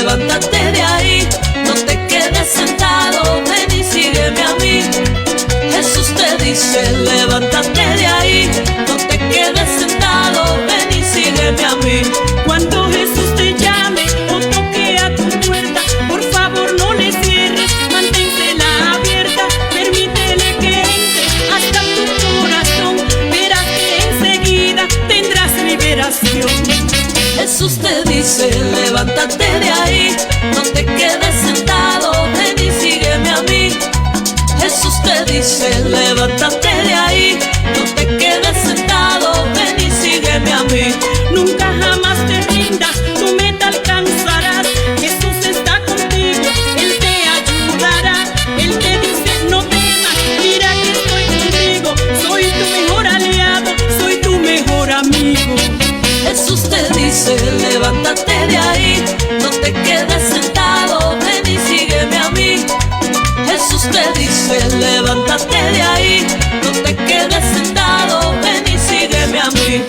levántate de ahí, no te quedes sentado, ven y sígueme a mí. Jesús te dice, levántate de ahí, no te quedes sentado, ven y sígueme a mí. Cuando Jesús te llame o toque a tu puerta, por favor no le cierres, manténtela abierta, permítele que entre hasta tu corazón, verás que enseguida tendrás liberación. Jesús te dice, levántate de ahí, no te quedes sentado, ven y sígueme a mí. Jesús te dice, levántate de ahí, no te quedes sentado, ven y sígueme a mí. Nunca jamás te rindas, tu meta alcanzarás. Jesús está contigo, Él te ayudará. Él te dice, no temas, mira que estoy contigo. Soy tu mejor aliado, soy tu mejor amigo. Jesús te dice, levántate de ahí, no te quedes sentado, ven y sígueme a mí. Jesús te dice, levántate de ahí, no te quedes sentado, ven y sígueme a mí.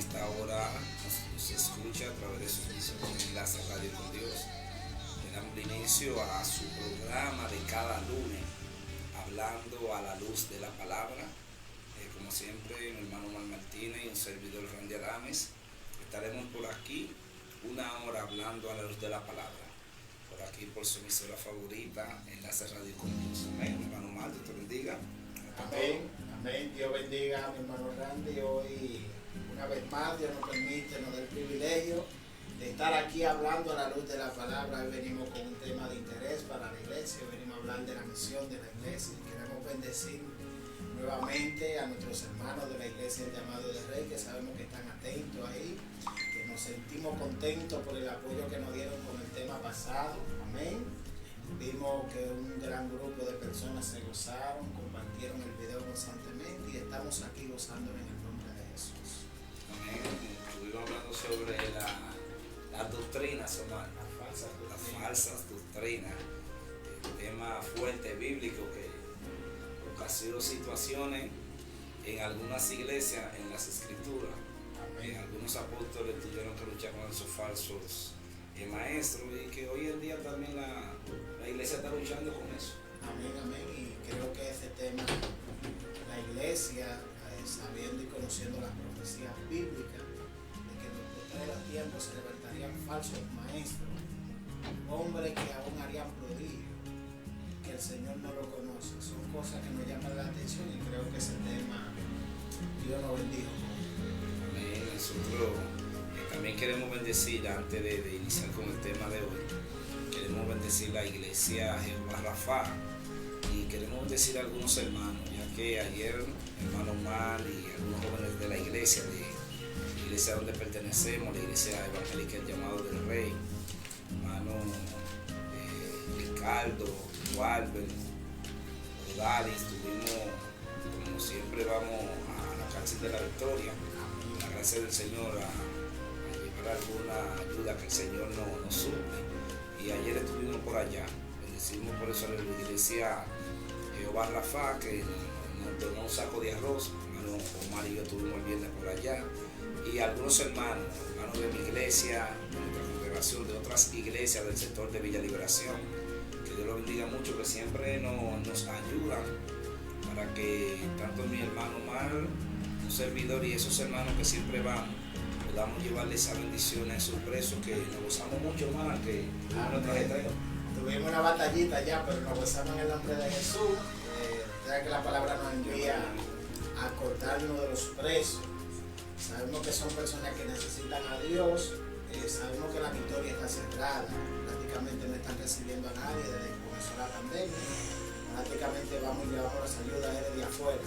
esta hora nos escucha a través de su emisora Enlace Radio con Dios. Le damos inicio a su programa de cada lunes, hablando a la luz de la palabra. Como siempre, mi hermano Omar Martínez y un servidor Randy Adames. Estaremos por aquí una hora hablando a la luz de la palabra. Por aquí por su emisora favorita, Enlace Radio con Dios. Amén. Mi hermano Omar, Dios te bendiga. Amén, amén. Dios bendiga a mi hermano Randy. Hoy, una vez más, Dios nos permite, nos da el privilegio de estar aquí hablando a la luz de la palabra. Hoy venimos con un tema de interés para la iglesia. Venimos a hablar de la misión de la iglesia. Queremos bendecir nuevamente a nuestros hermanos de la iglesia del Llamado de Rey, que sabemos que están atentos ahí, que nos sentimos contentos por el apoyo que nos dieron con el tema pasado. Amén. Vimos que un gran grupo de personas se gozaron, compartieron el video constantemente y estamos aquí gozándonos en el nombre de Jesús. Amén. Estuvimos hablando sobre las doctrinas, Omar, las falsas doctrinas, el tema fuerte bíblico que ocasionó situaciones en algunas iglesias, en las escrituras. Amén. Algunos apóstoles tuvieron que luchar con esos falsos maestros y que hoy en día también la iglesia está luchando con eso. Amén, amén. Y creo que ese tema, la iglesia, sabiendo y conociendo las profecías bíblicas, de que en los postreros tiempos se levantarían falsos maestros, hombres que aún harían prodigios, que el Señor no lo conoce. Son cosas que nos llaman la atención y creo que ese tema Dios nos bendijo. Amén. Nosotros también queremos bendecir, antes de iniciar con el tema de hoy, queremos bendecir la iglesia Jehová Rafa y queremos bendecir a algunos hermanos, ya que ayer el hermano Omar y algunos jóvenes de la iglesia donde pertenecemos, la iglesia evangélica El Llamado del Rey, hermano Ricardo, Walbert, Odali, estuvimos, como siempre vamos a la cárcel de la Victoria, la gracia del Señor a llevar alguna ayuda que el Señor nos suple. Y ayer estuvimos por allá, bendecimos por eso a la iglesia Jehová Rafa, que nos donó un saco de arroz. Hermano Omar y yo estuvimos el viernes por allá, y algunos hermanos de mi iglesia, de nuestra congregación, de otras iglesias del sector de Villa Liberación, que Dios los bendiga mucho, que siempre nos ayudan para que tanto mi hermano Omar, un servidor, y esos hermanos que siempre van, podamos llevarle esa bendición a esos presos, que nos gozamos mucho, hermano, que no traje. Tuvimos una batallita allá, pero nos gozamos en el nombre de Jesús. Ya que la palabra nos envía a acordarnos de los presos. Sabemos que son personas que necesitan a Dios. Sabemos que la victoria está cerrada. Prácticamente no están recibiendo a nadie desde que comenzó la pandemia. Prácticamente vamos y llevamos las ayudas desde afuera.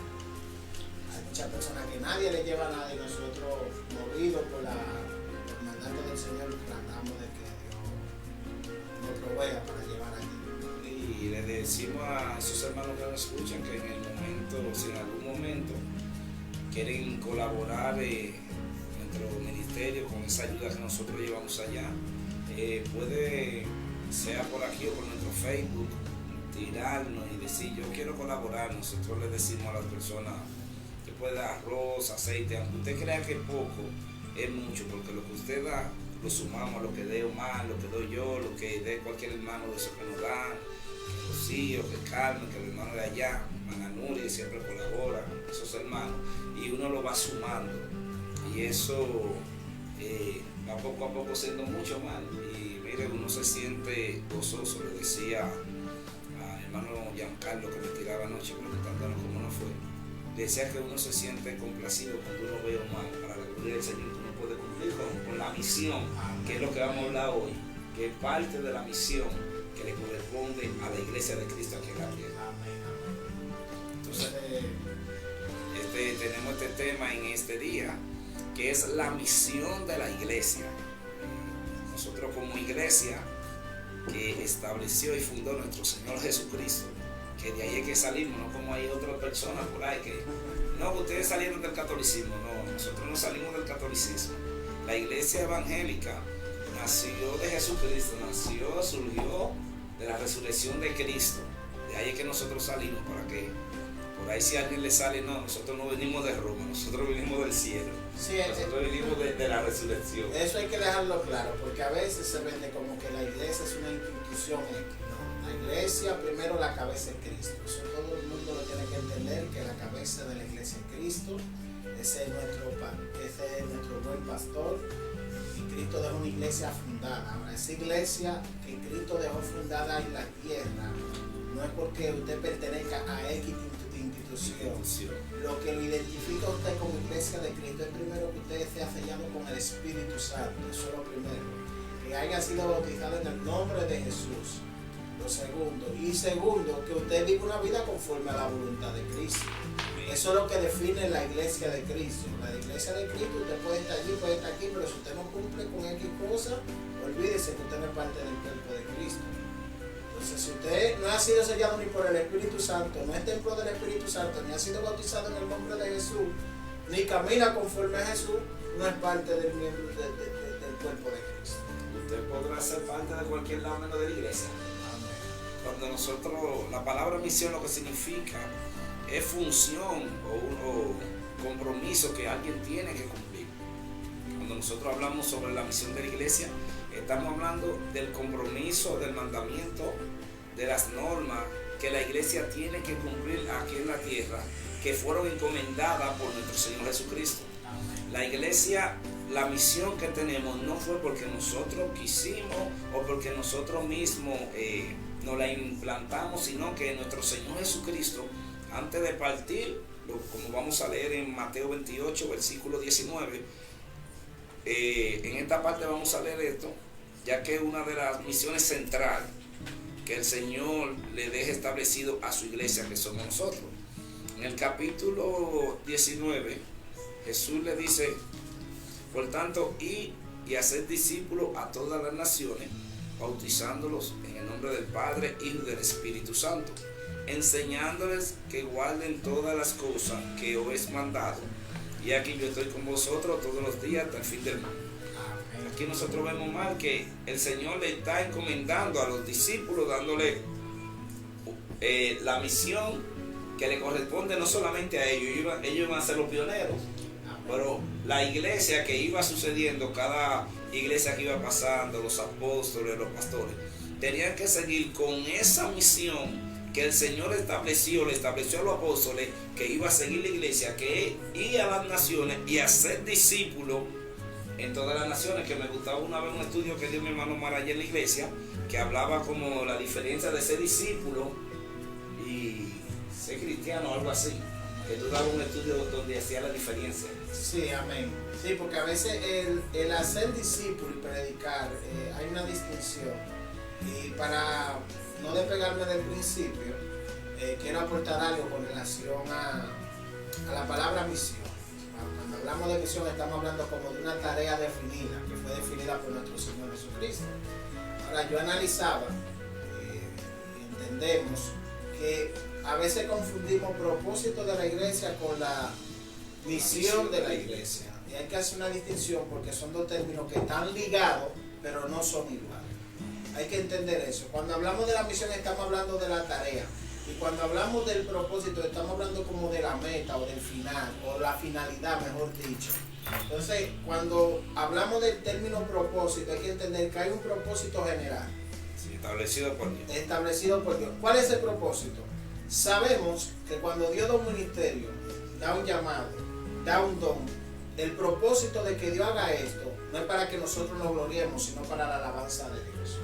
Hay muchas personas que nadie le lleva nada y nosotros, movidos por el mandato del Señor, tratamos de que Dios nos provea para llevar allí. Y le decimos a esos hermanos que nos escuchan que en el momento, si en algún momento quieren colaborar en nuestro ministerio con esa ayuda que nosotros llevamos allá, puede, sea por aquí o por nuestro Facebook, tirarnos y decir: yo quiero colaborar. Nosotros le decimos a las personas que puede dar arroz, aceite, aunque usted crea que es poco, es mucho, porque lo que usted da lo sumamos a lo que dé Omar, lo que doy yo, lo que dé cualquier hermano de esos que nos dan, que Rocío, que Carmen, que el hermano de allá, hermana Nuria, siempre colabora, esos hermanos, y uno lo va sumando, y eso va poco a poco siendo mucho más. Y mire, uno se siente gozoso. Le decía al hermano Giancarlo, que me tiraba anoche preguntándonos cómo no fue, decía que uno se siente complacido cuando uno ve a Omar, para la gloria del Señor, que uno puede cumplir con la misión, que es lo que vamos a hablar hoy, que es parte de la misión que le corresponde a la iglesia de Cristo aquí en la tierra. Amén, amén. Entonces, tenemos este tema en este día, que es la misión de la iglesia. Nosotros como iglesia que estableció y fundó nuestro Señor Jesucristo, que de ahí es que salimos, no como hay otras personas por ahí que no, ustedes salieron del catolicismo. No, nosotros no salimos del catolicismo. La iglesia evangélica nació de Jesucristo, surgió de la resurrección de Cristo. De ahí es que nosotros salimos. ¿Para qué? Por ahí si a alguien le sale, no, nosotros no venimos de Roma, nosotros venimos del cielo. Sí, Nosotros venimos de la resurrección. eso hay que dejarlo claro, porque a veces se vende como que la iglesia es una institución X. No, la iglesia, primero la cabeza es Cristo. Eso todo el mundo lo tiene que entender, que la cabeza de la iglesia es Cristo. Ese es nuestro buen pastor. Y Cristo dejó una iglesia fundada. Ahora, esa iglesia que Cristo dejó fundada en la tierra, no es porque usted pertenezca a X institución. Lo que lo identifica a usted como iglesia de Cristo es primero que usted esté sellado con el Espíritu Santo. Eso es lo primero. Que haya sido bautizado en el nombre de Jesús. Lo segundo. Y segundo, que usted viva una vida conforme a la voluntad de Cristo. Eso es lo que define la iglesia de Cristo. La iglesia de Cristo, usted puede estar allí, puede estar aquí, pero si usted no cumple con X cosa, olvídese que usted no es parte del cuerpo de Cristo. Entonces, si usted no ha sido sellado ni por el Espíritu Santo, no es templo del Espíritu Santo, ni ha sido bautizado en el nombre de Jesús, ni camina conforme a Jesús, no es parte del miembro del cuerpo de Cristo. Usted podrá ser parte de cualquier lado menos de la iglesia. Cuando nosotros, la palabra misión lo que significa es función o compromiso que alguien tiene que cumplir. Cuando nosotros hablamos sobre la misión de la iglesia, estamos hablando del compromiso, del mandamiento, de las normas que la iglesia tiene que cumplir aquí en la tierra, que fueron encomendadas por nuestro Señor Jesucristo. La iglesia, la misión que tenemos no fue porque nosotros quisimos o porque nosotros mismos nos la implantamos, sino que nuestro Señor Jesucristo, antes de partir, como vamos a leer en Mateo 28, versículo 19, en esta parte vamos a leer esto, ya que es una de las misiones centrales que el Señor le deja establecido a su iglesia, que somos nosotros. En el capítulo 19, Jesús le dice: por tanto, id y haced discípulos a todas las naciones, bautizándolos en el nombre del Padre, Hijo y del Espíritu Santo, enseñándoles que guarden todas las cosas que os he mandado. Y aquí yo estoy con vosotros todos los días hasta el fin del mundo. Aquí nosotros vemos mal que el Señor le está encomendando a los discípulos, dándole la misión que le corresponde no solamente a ellos. Ellos iban a ser los pioneros, pero la iglesia que iba sucediendo, cada iglesia que iba pasando, los apóstoles, los pastores, tenían que seguir con esa misión que el Señor le estableció a los apóstoles, que iba a seguir la iglesia, que ir a las naciones y hacer discípulos en todas las naciones. Que me gustaba una vez un estudio que dio mi hermano Marayé en la iglesia, que hablaba como la diferencia de ser discípulo y ser cristiano o algo así, que tú dabas un estudio donde hacía la diferencia. Sí, amén. Sí, porque a veces el hacer discípulo y predicar, hay una distinción. Y para no despegarme del principio, quiero aportar algo con relación a la palabra misión. Cuando hablamos de misión, estamos hablando como de una tarea definida, que fue definida por nuestro Señor Jesucristo. Ahora, yo analizaba y entendemos que a veces confundimos propósito de la iglesia con la misión de la iglesia. Y hay que hacer una distinción porque son dos términos que están ligados, pero no son iguales. Hay que entender eso. Cuando hablamos de la misión estamos hablando de la tarea. Y cuando hablamos del propósito estamos hablando como de la meta o del final, o la finalidad, mejor dicho. Entonces, cuando hablamos del término propósito, hay que entender que hay un propósito general. Sí, establecido por Dios. Establecido por Dios. ¿Cuál es el propósito? Sabemos que cuando Dios da un ministerio, da un llamado, da un don, el propósito de que Dios haga esto no es para que nosotros nos gloriemos, sino para la alabanza de Dios.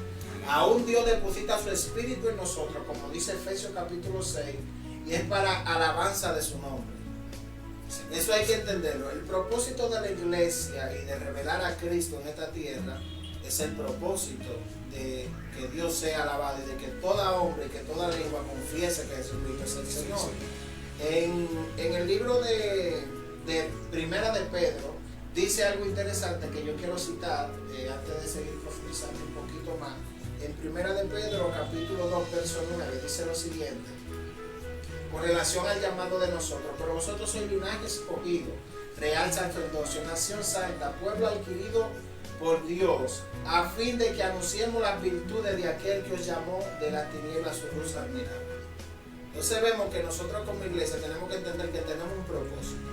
Aún Dios deposita su espíritu en nosotros, como dice Efesios capítulo 6, y es para alabanza de su nombre. Eso hay que entenderlo. El propósito de la iglesia y de revelar a Cristo en esta tierra es el propósito de que Dios sea alabado y de que toda hombre y que toda lengua confiese que Jesucristo es el Señor. En el libro de Primera de Pedro dice algo interesante que yo quiero citar antes de seguir profundizando un poquito más. En Primera de Pedro, capítulo 2, verso 9, dice lo siguiente, con relación al llamado de nosotros: pero vosotros sois linaje escogido, real sacerdocio, nación santa, pueblo adquirido por Dios, a fin de que anunciemos las virtudes de aquel que os llamó de las tinieblas a su luz admirable. Entonces vemos que nosotros como iglesia tenemos que entender que tenemos un propósito.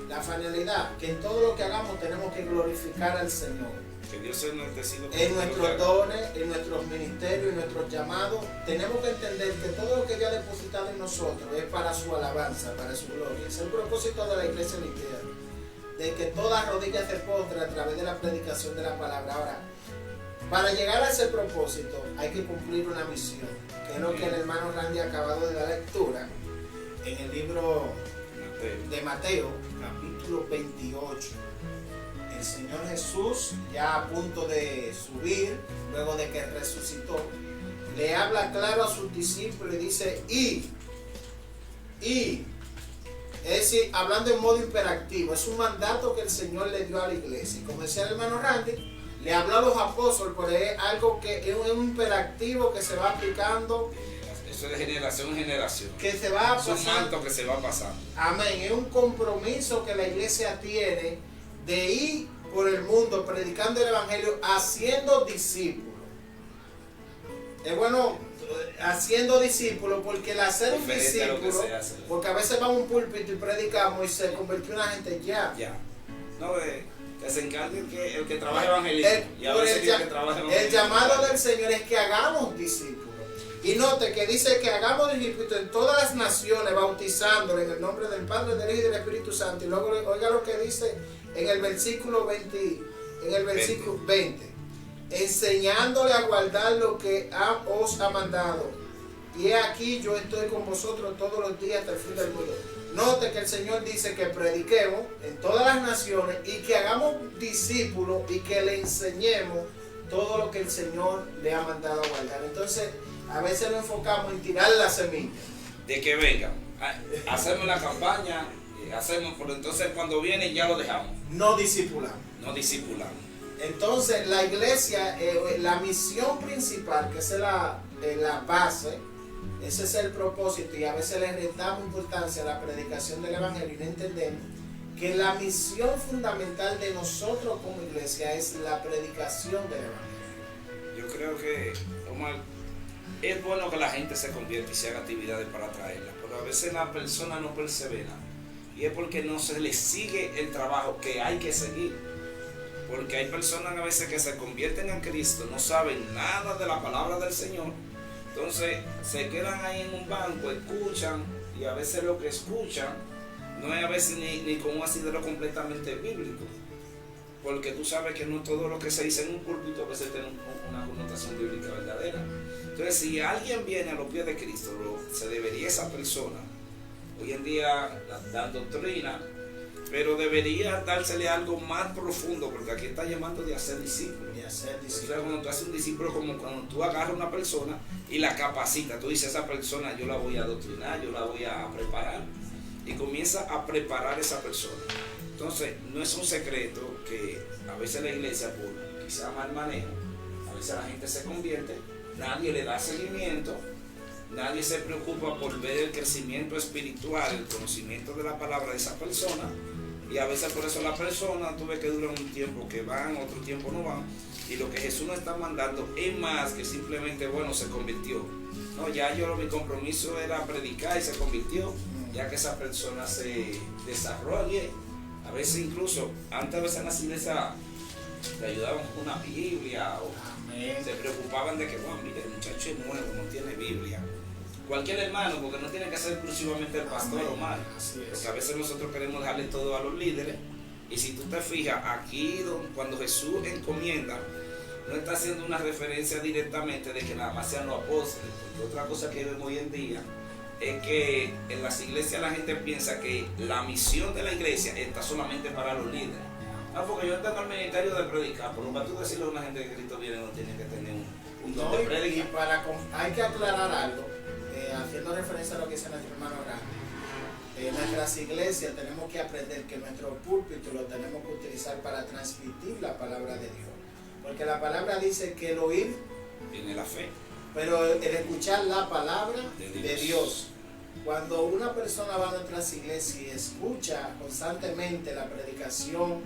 La finalidad, que en todo lo que hagamos tenemos que glorificar al Señor. Que Dios sea enaltecido En nuestros dones, en nuestros ministerios, en nuestros llamados, tenemos que entender que todo lo que Dios ha depositado en nosotros es para su alabanza, para su gloria. Es el propósito de la iglesia cristiana, de que toda rodilla se postre a través de la predicación de la palabra. Ahora, para llegar a ese propósito hay que cumplir una misión, que es lo que el hermano Randy ha acabado de dar lectura en el libro de Mateo, capítulo 28. El Señor Jesús, ya a punto de subir, luego de que resucitó, le habla claro a sus discípulos y dice, es decir, hablando en modo imperativo, es un mandato que el Señor le dio a la iglesia. Y como decía el hermano Randy, le habló a los apóstoles, pero es algo que es un imperativo que se va aplicando. Eso es de generación en generación. Que se va Es un pasando. manto que se va pasando. Amén. Es un compromiso que la iglesia tiene de ir por el mundo predicando el evangelio, haciendo discípulos. Es bueno haciendo discípulos, porque el hacer un Diferente a lo que discípulo, se hace. porque a veces vamos a un púlpito y predicamos y se convirtió en una gente ya. Ya. No, que se encargue el que trabaja evangelista. Y a veces el que trabaja El evangelista. llamado del Señor es que hagamos discípulos. Y note que dice que hagamos discípulos en todas las naciones, bautizándole en el nombre del Padre, del Hijo y del Espíritu Santo. Y luego oiga lo que dice en el versículo 20, versículo 20. Enseñándole a guardar lo que os ha mandado. Y he aquí yo estoy con vosotros todos los días hasta el fin del mundo. Note que el Señor dice que prediquemos en todas las naciones y que hagamos discípulos y que le enseñemos todo lo que el Señor le ha mandado a guardar. Entonces, a veces nos enfocamos en tirar la semilla. De que vengan. Hacemos la campaña, hacemos, pero entonces cuando vienen ya lo dejamos. No discipulamos. No discipulamos. Entonces, la iglesia, la misión principal, que es la base, ese es el propósito, y a veces le restamos importancia a la predicación del evangelio y no entendemos que la misión fundamental de nosotros como iglesia es la predicación del evangelio. Yo creo que, Omar, es bueno que la gente se convierta y se haga actividades para atraerla, pero a veces la persona no persevera y es porque no se le sigue el trabajo que hay que seguir. Porque hay personas a veces que se convierten en Cristo, no saben nada de la palabra del Señor, entonces se quedan ahí en un banco, escuchan, y a veces lo que escuchan no es a veces ni con un asidero completamente bíblico, porque tú sabes que no todo lo que se dice en un púlpito a veces tiene una connotación bíblica verdadera. Entonces, si alguien viene a los pies de Cristo, se debería esa persona, hoy en día dan doctrina, pero debería dársele algo más profundo, porque aquí está llamando de hacer discípulos. Y hacer O discípulos. sea, cuando tú haces un discípulo, como cuando tú agarras a una persona y la capacitas, tú dices, esa persona yo la voy a adoctrinar, yo la voy a preparar, y comienza a preparar a esa persona. Entonces, no es un secreto que a veces la iglesia, por quizá mal manejo, a veces la gente se convierte, nadie le da seguimiento, nadie se preocupa por ver el crecimiento espiritual, el conocimiento de la palabra de esa persona, y a veces por eso la persona, tú ves que duran un tiempo que van, otro tiempo no van, y lo que Jesús nos está mandando es más que simplemente, bueno, se convirtió. No, ya mi compromiso era predicar y se convirtió, ya que esa persona se desarrolle. A veces incluso, antes a veces en las iglesias le ayudaban con una Biblia, o Amén. se preocupaban de que, bueno, mire, el muchacho es nuevo, no tiene Biblia. Cualquier hermano, porque no tiene que ser exclusivamente el pastor Amén. o mal, Así es. porque a veces nosotros queremos dejarle todo a los líderes, y si tú te fijas, aquí cuando Jesús encomienda, no está haciendo una referencia directamente de que nada más sean los apóstoles, porque otra cosa que vemos hoy en día es que en las iglesias la gente piensa que la misión de la iglesia está solamente para los líderes. Ah, porque yo tengo el ministerio de predicar, pero para tú decirle a una gente que Cristo viene no tiene que tener un don No, de y predica. hay que aclarar algo, haciendo referencia a lo que dice nuestro hermano Randy. En nuestras iglesias tenemos que aprender que nuestro púlpito lo tenemos que utilizar para transmitir la palabra de Dios. Porque la palabra dice que el oír, Viene la fe. pero el escuchar la palabra De de Dios. Dios. Cuando una persona va a nuestras iglesias y escucha constantemente la predicación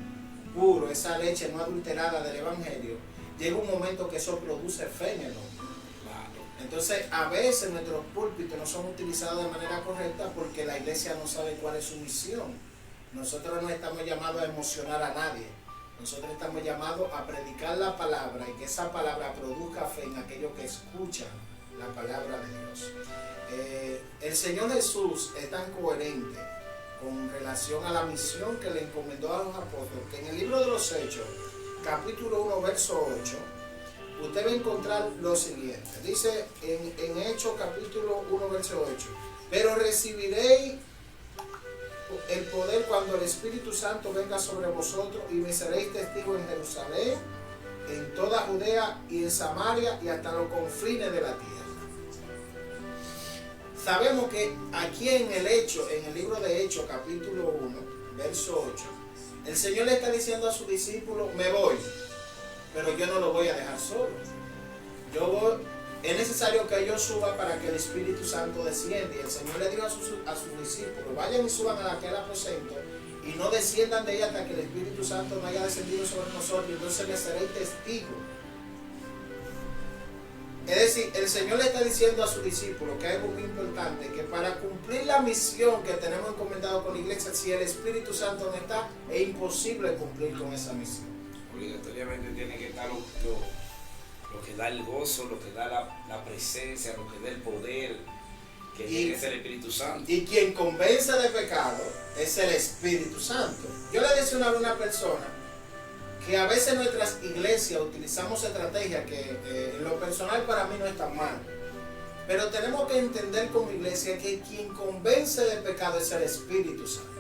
puro, esa leche no adulterada del evangelio, llega un momento que eso produce fe en el hombre. Claro. Entonces, a veces nuestros púlpitos no son utilizados de manera correcta porque la iglesia no sabe cuál es su misión. Nosotros no estamos llamados a emocionar a nadie. Nosotros estamos llamados a predicar la palabra y que esa palabra produzca fe en aquellos que escuchan la palabra de Dios. El Señor Jesús es tan coherente con relación a la misión que le encomendó a los apóstoles, que en el libro de los Hechos, capítulo 1, verso 8, usted va a encontrar lo siguiente. Dice en Hechos capítulo 1, verso 8, pero recibiréis el poder cuando el Espíritu Santo venga sobre vosotros y me seréis testigos en Jerusalén, en toda Judea y en Samaria y hasta los confines de la tierra. Sabemos que aquí en el libro de Hechos capítulo 1, verso 8, el Señor le está diciendo a sus discípulos, me voy, pero yo no lo voy a dejar solo. Es necesario que yo suba para que el Espíritu Santo descienda. Y el Señor le dijo a sus discípulos, vayan y suban a aquel aposento y no desciendan de ella hasta que el Espíritu Santo no haya descendido sobre nosotros, y entonces les seréis testigos. Es decir, el Señor le está diciendo a sus discípulos que hay algo muy importante, que para cumplir la misión que tenemos encomendado con la iglesia, si el Espíritu Santo no está, es imposible cumplir con esa misión. Obligatoriamente tiene que estar lo que da el gozo, lo que da la presencia, lo que da el poder, que es el Espíritu Santo. Y quien convence de pecado es el Espíritu Santo. Yo le decía una vez a una persona que a veces nuestras iglesias utilizamos estrategias que en lo personal para mí no están mal, pero tenemos que entender como iglesia que quien convence de pecado es el Espíritu Santo.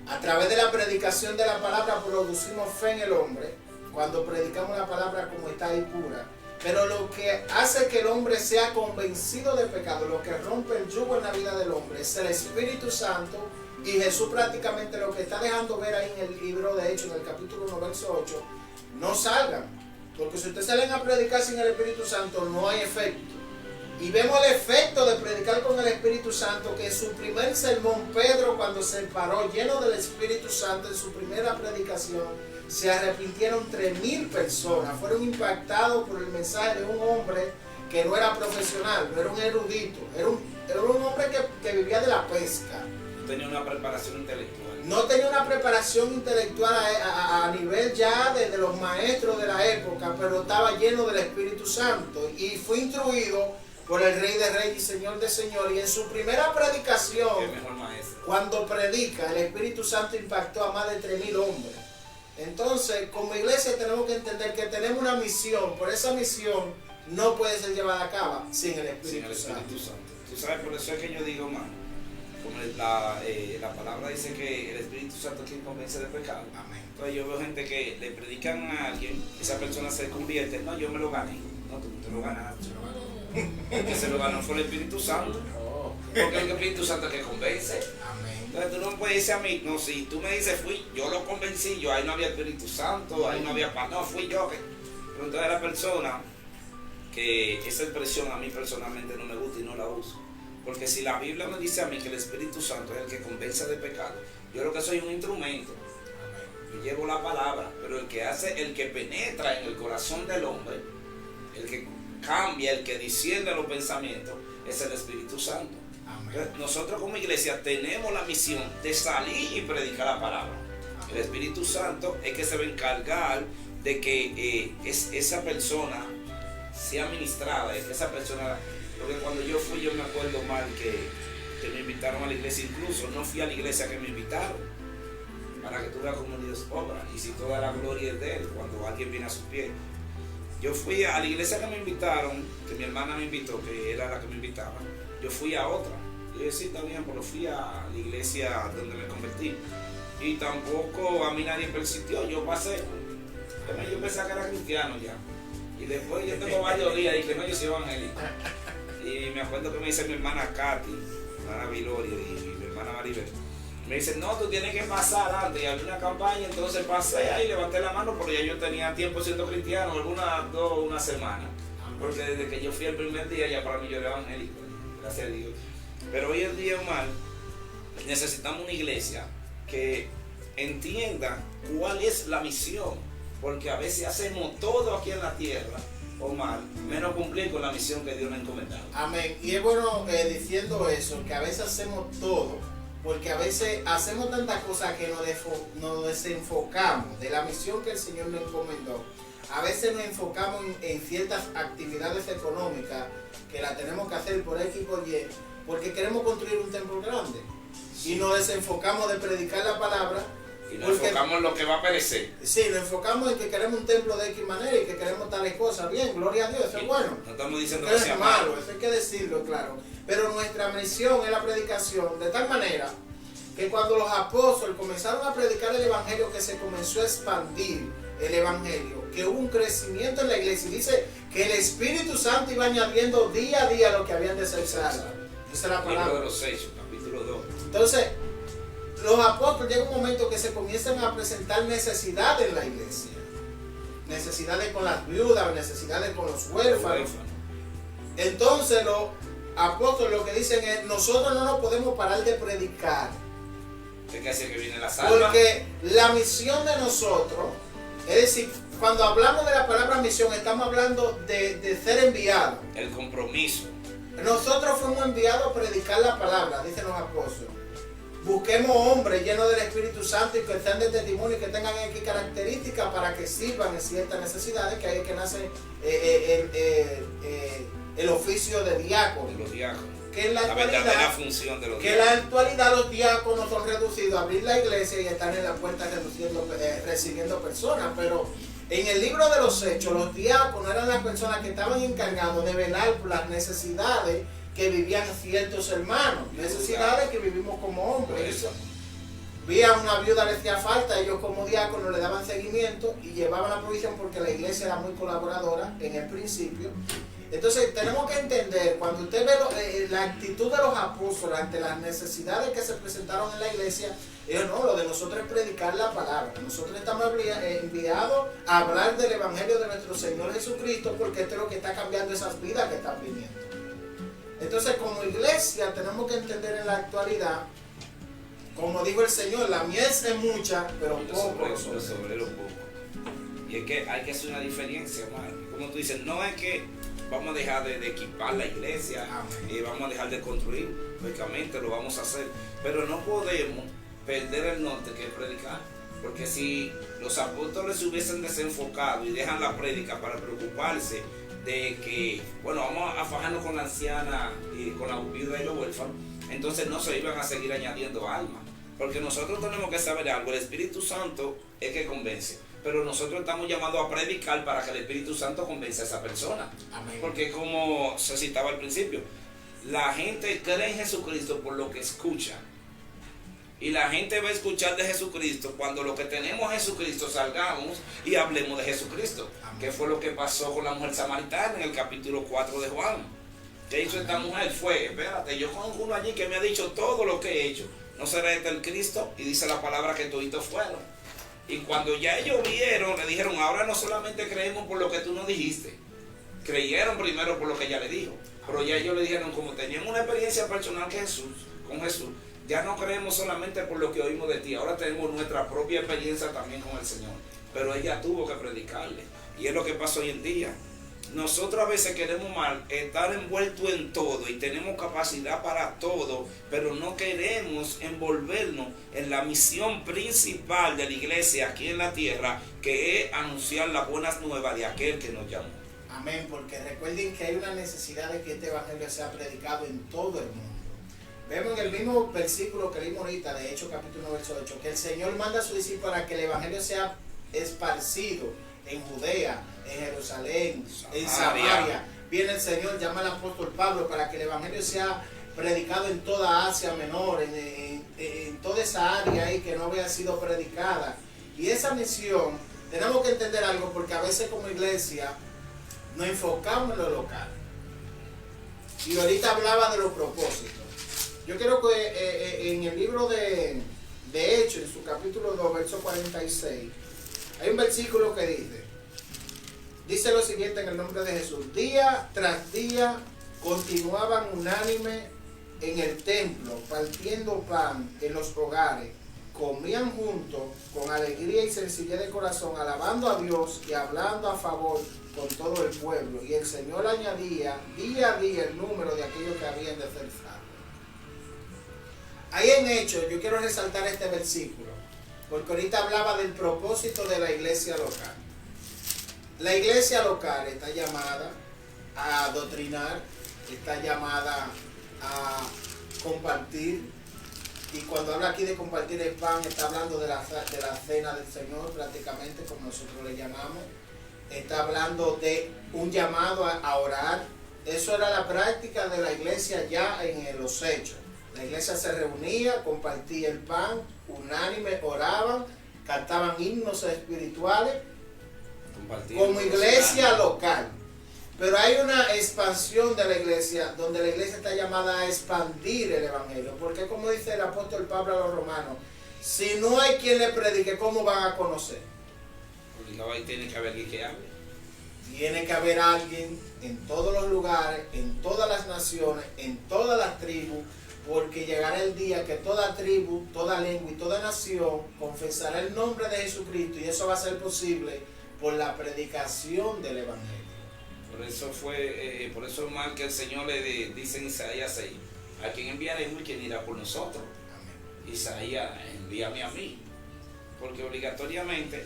A través de la predicación de la palabra producimos fe en el hombre cuando predicamos la palabra como está ahí pura, pero lo que hace que el hombre sea convencido de pecado, lo que rompe el yugo en la vida del hombre es el Espíritu Santo. Y Jesús prácticamente lo que está dejando ver ahí en el libro de Hechos, en el capítulo 1, verso 8, no salgan, porque si ustedes salen a predicar sin el Espíritu Santo no hay efecto. Y vemos el efecto de predicar con el Espíritu Santo, que en su primer sermón, Pedro, cuando se paró lleno del Espíritu Santo en su primera predicación, se arrepintieron 3,000 personas, fueron impactados por el mensaje de un hombre que no era profesional, no era un erudito, era un hombre que vivía de la pesca. Tenía una preparación intelectual. No tenía una preparación intelectual a nivel ya de los maestros de la época, pero estaba lleno del Espíritu Santo y fue instruido por el Rey de Reyes y Señor de Señores. Y en su primera predicación, cuando predica, el Espíritu Santo impactó a más de 3,000 hombres. Entonces, como iglesia tenemos que entender que tenemos una misión, por esa misión no puede ser llevada a cabo sin el Espíritu Santo. Tú sabes, por eso es que yo digo, mano, como la palabra dice que el Espíritu Santo es quien convence de pecado. Amén. Entonces yo veo gente que le predican a alguien, esa persona se convierte, no, yo me lo gané. No, tú te lo ganaste. El que se lo ganó fue el Espíritu Santo. Porque el Espíritu Santo es el que convence. Amén. Entonces tú no me puedes decir a mí, no, si tú me dices yo lo convencí, ahí no había Espíritu Santo, ahí no había paz, no, fui yo. Pero entonces la persona que esa expresión a mí personalmente no me gusta y no la uso. Porque si la Biblia me dice a mí que el Espíritu Santo es el que convence de pecado, yo lo que soy un instrumento. Yo llevo la palabra, pero el que penetra en el corazón del hombre, el que cambia, el que discierne los pensamientos, es el Espíritu Santo. Entonces, nosotros como iglesia tenemos la misión de salir y predicar la palabra. El Espíritu Santo es que se va a encargar de que esa persona sea ministrada, es que esa persona... Porque cuando yo fui, yo me acuerdo mal que me invitaron a la iglesia, incluso no fui a la iglesia que me invitaron, para que tú veas cómo Dios obra, y si toda la gloria es de Él, cuando alguien viene a sus pies. Yo fui a la iglesia que me invitaron, que mi hermana me invitó, que era la que me invitaba, yo fui a otra. Yo decía, está bien, pero fui a la iglesia donde me convertí, y tampoco a mí nadie persistió, yo pasé, yo pensaba que era cristiano ya, y después yo tengo varios días y que no, yo soy evangélico. Y me acuerdo que me dice mi hermana Katy, mi hermana Viloria y mi hermana Maribel. Me dice, no, tú tienes que pasar adelante. Y había una campaña, entonces pasé ahí, levanté la mano porque ya yo tenía tiempo siendo cristiano, una semana. Porque desde que yo fui el primer día, ya para mí yo era evangélico, gracias a Dios. Pero hoy en día, Omar, necesitamos una iglesia que entienda cuál es la misión. Porque a veces hacemos todo aquí en la tierra, o mal, menos cumplir con la misión que Dios nos ha encomendado. Amén. Y es bueno diciendo eso, que a veces hacemos todo, porque a veces hacemos tantas cosas que nos desenfocamos de la misión que el Señor nos encomendó. A veces nos enfocamos en ciertas actividades económicas que la tenemos que hacer por X y por Y, porque queremos construir un templo grande. Y nos desenfocamos de predicar la palabra. Y nos enfocamos en lo que va a perecer. Sí, nos enfocamos en que queremos un templo de X manera y que queremos tales cosas. Bien, gloria a Dios, eso es bueno. No estamos diciendo Eso que sea es malo, malo. eso hay que decirlo, claro. Pero nuestra misión es la predicación, de tal manera que cuando los apóstoles comenzaron a predicar el evangelio, que se comenzó a expandir el evangelio, que hubo un crecimiento en la iglesia, y dice que el Espíritu Santo iba añadiendo día a día lo que habían de ser salvos. Esa es la Libro palabra. de los Hechos, capítulo 2. Entonces, los apóstoles llega un momento que se comienzan a presentar necesidades en la iglesia. Necesidades con las viudas, necesidades con los huérfanos. Entonces los apóstoles lo que dicen es, nosotros no nos podemos parar de predicar. ¿Qué quiere decir que viene la salva? Porque la misión de nosotros, es decir, cuando hablamos de la palabra misión, estamos hablando de ser enviados. El compromiso. Nosotros fuimos enviados a predicar la palabra, dicen los apóstoles. Busquemos hombres llenos del Espíritu Santo y que estén de testimonio y que tengan X características para que sirvan en ciertas necesidades, que ahí es que nace el oficio de diácono. De los diáconos. Que en la verdadera función de los que en diáconos. la actualidad los diáconos son reducidos a abrir la iglesia y estar en la puerta recibiendo personas, pero en el libro de los Hechos los diáconos eran las personas que estaban encargados de velar por las necesidades que vivían ciertos hermanos, necesidades que vivimos como hombres. Vía una viuda le hacía falta, ellos como diáconos le daban seguimiento y llevaban la provisión porque la iglesia era muy colaboradora en el principio. Entonces tenemos que entender, cuando usted ve la actitud de los apóstoles ante las necesidades que se presentaron en la iglesia, ellos no, lo de nosotros es predicar la palabra. Nosotros estamos enviados a hablar del evangelio de nuestro Señor Jesucristo, porque esto es lo que está cambiando esas vidas que están viniendo. Entonces como iglesia tenemos que entender en la actualidad, como dijo el Señor, la mies es mucha, pero poco los obreros poco. Y es que hay que hacer una diferencia, hermano. Como tú dices, no es que vamos a dejar de equipar la iglesia y vamos a dejar de construir, lógicamente lo vamos a hacer, pero no podemos perder el norte que es predicar, porque si los apóstoles se hubiesen desenfocado y dejan la prédica para preocuparse de que, bueno, vamos a fajarnos con la anciana y con la viuda y los huérfanos, entonces no se iban a seguir añadiendo almas, porque nosotros tenemos que saber algo, el Espíritu Santo es que convence, pero nosotros estamos llamados a predicar para que el Espíritu Santo convenza a esa persona. Amén. Porque como se citaba al principio, la gente cree en Jesucristo por lo que escucha. Y la gente va a escuchar de Jesucristo cuando lo que tenemos es Jesucristo, salgamos y hablemos de Jesucristo. Amén. Que fue lo que pasó con la mujer samaritana en el capítulo 4 de Juan. ¿Qué hizo esta mujer? Fue, espérate, yo conozco uno allí que me ha dicho todo lo que he hecho. ¿No será este el Cristo? Y dice la palabra que toditos fueron. Y cuando ya ellos vieron, le dijeron, ahora no solamente creemos por lo que tú nos dijiste, creyeron primero por lo que ella le dijo, pero ya ellos le dijeron, como tenían una experiencia personal con Jesús, ya no creemos solamente por lo que oímos de ti, ahora tenemos nuestra propia experiencia también con el Señor. Pero ella tuvo que predicarle, y es lo que pasa hoy en día. Nosotros a veces queremos estar envueltos en todo y tenemos capacidad para todo, pero no queremos envolvernos en la misión principal de la iglesia aquí en la tierra, que es anunciar las buenas nuevas de aquel que nos llamó. Amén, porque recuerden que hay una necesidad de que este evangelio sea predicado en todo el mundo. Vemos en el mismo versículo que leímos ahorita, de Hechos capítulo 1, verso 8, que el Señor manda a sus discípulos para que el evangelio sea esparcido en Judea, en Jerusalén, en Samaria. Viene el Señor, llama al apóstol Pablo para que el evangelio sea predicado en toda Asia Menor, en toda esa área ahí que no había sido predicada. Y esa misión, tenemos que entender algo, porque a veces como iglesia nos enfocamos en lo local. Y ahorita hablaba de los propósitos. Yo creo que en el libro de Hechos, en su capítulo 2, verso 46, hay un versículo que dice lo siguiente en el nombre de Jesús: día tras día continuaban unánime en el templo, partiendo pan en los hogares comían juntos con alegría y sencillez de corazón, alabando a Dios y hablando a favor con todo el pueblo. Y el Señor añadía día a día el número de aquellos que habían de ser salvos. Ahí en Hechos, yo quiero resaltar este versículo, porque ahorita hablaba del propósito de la iglesia local. La iglesia local está llamada a adoctrinar, está llamada a compartir. Y cuando habla aquí de compartir el pan, está hablando de la cena del Señor, prácticamente, como nosotros le llamamos. Está hablando de un llamado a orar. Eso era la práctica de la iglesia ya en los hechos. La iglesia se reunía, compartía el pan, unánime, oraban, cantaban himnos espirituales, como iglesia local. Pero hay una expansión de la iglesia, donde la iglesia está llamada a expandir el evangelio. Porque como dice el apóstol Pablo a los romanos, si no hay quien le predique, ¿cómo van a conocer? Obligado ahí tiene que haber alguien que hable. Tiene que haber alguien en todos los lugares, en todas las naciones, en todas las tribus, porque llegará el día que toda tribu, toda lengua y toda nación confesará el nombre de Jesucristo, y eso va a ser posible por la predicación del evangelio. Por eso es mal que el Señor le dice en Isaías 6, a quien enviaremos y quien irá por nosotros. Amén. Isaías, envíame a mí. Porque obligatoriamente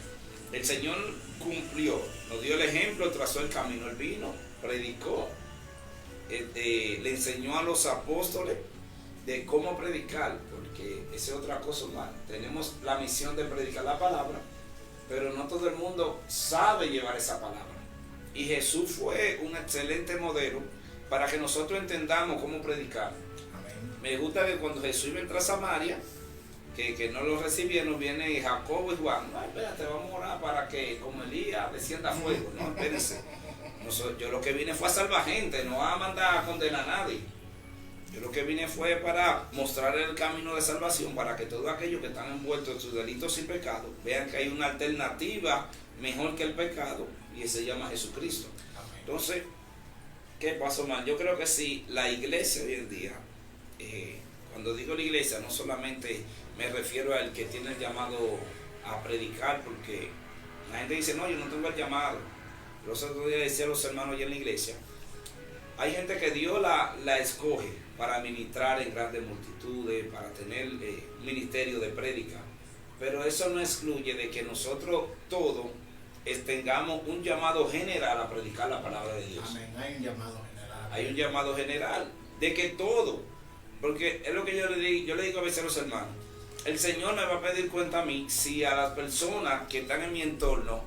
el Señor cumplió, nos dio el ejemplo, trazó el camino, él vino, predicó, le enseñó a los apóstoles de cómo predicar, porque esa es otra cosa más. Tenemos la misión de predicar la palabra, pero no todo el mundo sabe llevar esa palabra. Y Jesús fue un excelente modelo para que nosotros entendamos cómo predicar. Amén. Me gusta que cuando Jesús entra a Samaria, que no lo recibieron, viene Jacobo y Juan. No, espérate, vamos a orar para que como Elías descienda fuego. No, espérense. Yo lo que vine fue a salvar gente, no a mandar a condenar a nadie. Yo lo que vine fue para mostrar el camino de salvación, para que todos aquellos que están envueltos en sus delitos y pecados vean que hay una alternativa mejor que el pecado, y ese se llama Jesucristo. Amén. Entonces, ¿qué pasó mal? Yo creo que sí, la iglesia hoy en día, cuando digo la iglesia, no solamente me refiero al que tiene el llamado a predicar, porque la gente dice, no, yo no tengo el llamado. Los otros días decía a los hermanos allá en la iglesia, hay gente que Dios la escoge para ministrar en grandes multitudes, para tener un ministerio de prédica, pero eso no excluye de que nosotros todos tengamos un llamado general a predicar la palabra de Dios. Amén. Hay un llamado general. Hay un llamado general de que todo, porque es lo que yo le digo a veces a los hermanos, el Señor me va a pedir cuenta a mí si a las personas que están en mi entorno,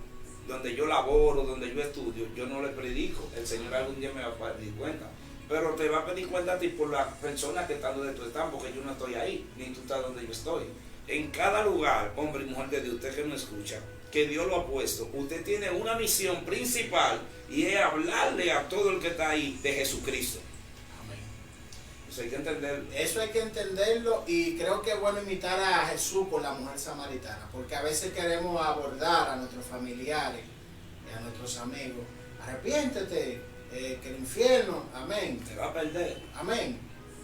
donde yo laboro, donde yo estudio, yo no les predico. El Señor algún día me va a pedir cuenta, pero te va a pedir cuenta a ti por las personas que están donde tú estás, porque yo no estoy ahí, ni tú estás donde yo estoy. En cada lugar, hombre y mujer de Dios, usted que me escucha, que Dios lo ha puesto, usted tiene una misión principal, y es hablarle a todo el que está ahí de Jesucristo. Amén. Eso hay que entenderlo. Eso hay que entenderlo, y creo que es bueno imitar a Jesús con la mujer samaritana, porque a veces queremos abordar a nuestros familiares y a nuestros amigos. Arrepiéntete, que el infierno, amén, te va a perder. Amén.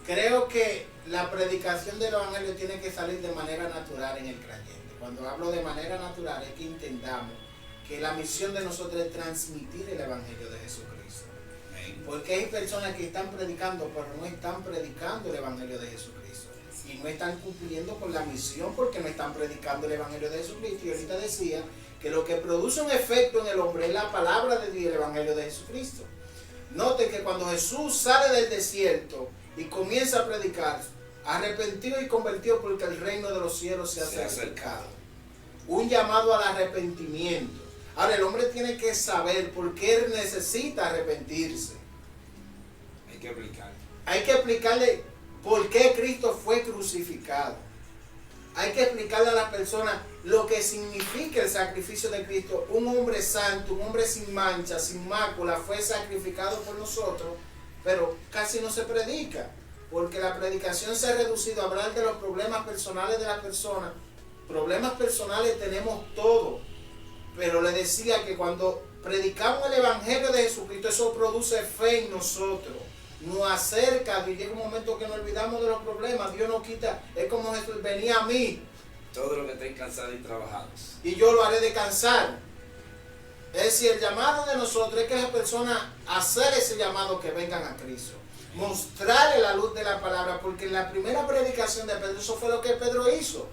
Creo que la predicación del evangelio tiene que salir de manera natural en el creyente. Cuando hablo de manera natural es que entendamos que la misión de nosotros es transmitir el evangelio de Jesucristo. Amén. Porque hay personas que están predicando, pero no están predicando el evangelio de Jesucristo. Y no están cumpliendo con la misión porque no están predicando el evangelio de Jesucristo. Y ahorita decía que lo que produce un efecto en el hombre es la palabra de Dios, el evangelio de Jesucristo. Noten que cuando Jesús sale del desierto y comienza a predicar, arrepentido y convertido porque el reino de los cielos se ha acercado. Un llamado al arrepentimiento. Ahora el hombre tiene que saber por qué él necesita arrepentirse. Hay que explicarle. Hay que explicarle por qué Cristo fue crucificado. Hay que explicarle a las personas lo que significa el sacrificio de Cristo. Un hombre santo, un hombre sin mancha, sin mácula, fue sacrificado por nosotros, pero casi no se predica, porque la predicación se ha reducido a hablar de los problemas personales de las personas. Problemas personales tenemos todos, pero le decía que cuando predicamos el evangelio de Jesucristo, eso produce fe en nosotros, nos acerca, y llega un momento que nos olvidamos de los problemas. Dios nos quita, es como Jesús, venía a mí, todo lo que estén cansados y trabajados. Y yo lo haré descansar. Es decir, el llamado de nosotros es que las personas hacer ese llamado que vengan a Cristo. Mostrarle la luz de la palabra, porque en la primera predicación de Pedro, eso fue lo que Pedro hizo.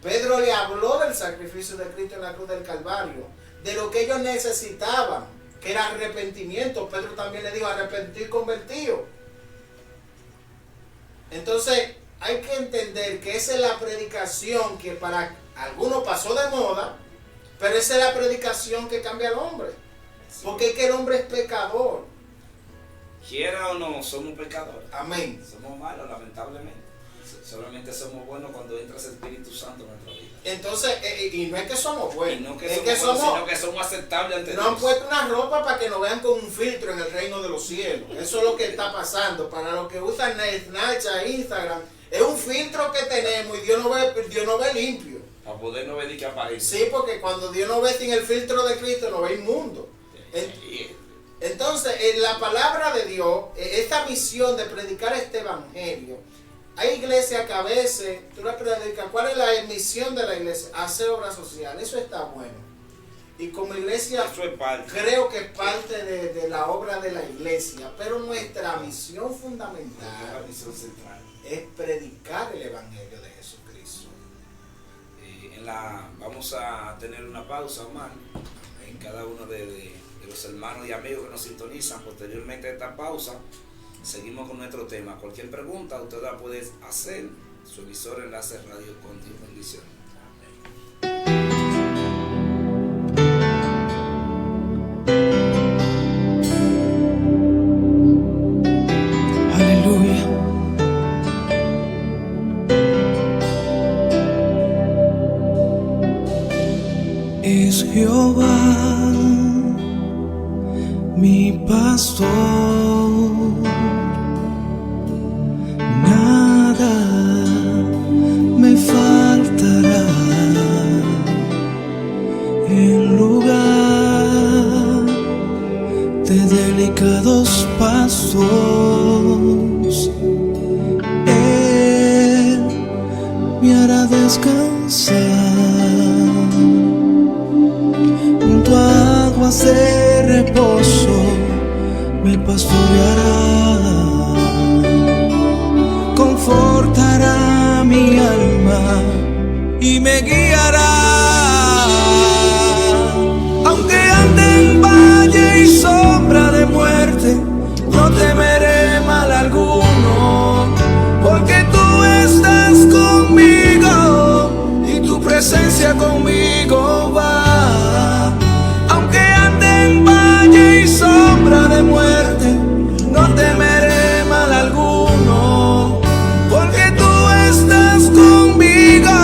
Pedro le habló del sacrificio de Cristo en la cruz del Calvario, de lo que ellos necesitaban, que era arrepentimiento. Pedro también le dijo arrepentir, convertido. Entonces hay que entender que esa es la predicación que para algunos pasó de moda, pero esa es la predicación que cambia al hombre, porque es que el hombre es pecador. Quiera o no, somos pecadores. Amén. Somos malos, lamentablemente. Solamente somos buenos cuando entra ese Espíritu Santo en nuestra vida. Entonces, y no es que somos buenos, Y no es que somos buenos, sino que somos aceptables ante no Dios. han puesto una ropa para que nos vean con un filtro en el reino de los cielos. Eso es lo que está pasando. Para los que usan Snapchat, Instagram, es un filtro que tenemos y Dios no ve limpio. Para poder no ver ni que aparece. Sí, porque cuando Dios nos ve sin el filtro de Cristo, nos ve inmundo. Entonces, en la palabra de Dios, esta misión de predicar este evangelio, hay iglesias que a veces, tú la predicas, ¿cuál es la misión de la iglesia? Hacer obra social, eso está bueno. Y como iglesia, Eso es parte. creo que es parte de la obra de la iglesia, pero nuestra misión Es fundamental la misión central. es predicar el evangelio de Jesucristo. Vamos a tener una pausa, Omar, en cada uno de los hermanos y amigos que nos sintonizan. Posteriormente a esta pausa, seguimos con nuestro tema. Cualquier pregunta usted la puede hacer. Su emisor Enlace Radio Contigo. Bendiciones. Aleluya. Es Jehová mi pastor, nada me faltará. En lugar de delicados pastos, Él me hará descansar junto a aguas de reposo, me pastoreará, confortará mi alma y me guiará. Aunque ande en valle y sombra de muerte, no temeré mal alguno, porque tú estás conmigo y tu presencia conmigo va. Aunque ande en valle y sombra de muerte, no temeré mal alguno, porque tú estás conmigo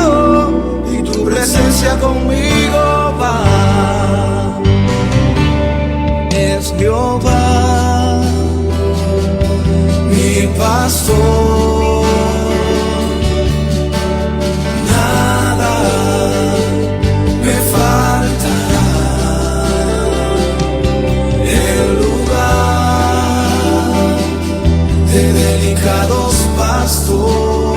y tu presencia conmigo va. Es Jehová mi pastor, nada me faltará. En lugar de delicados pastos,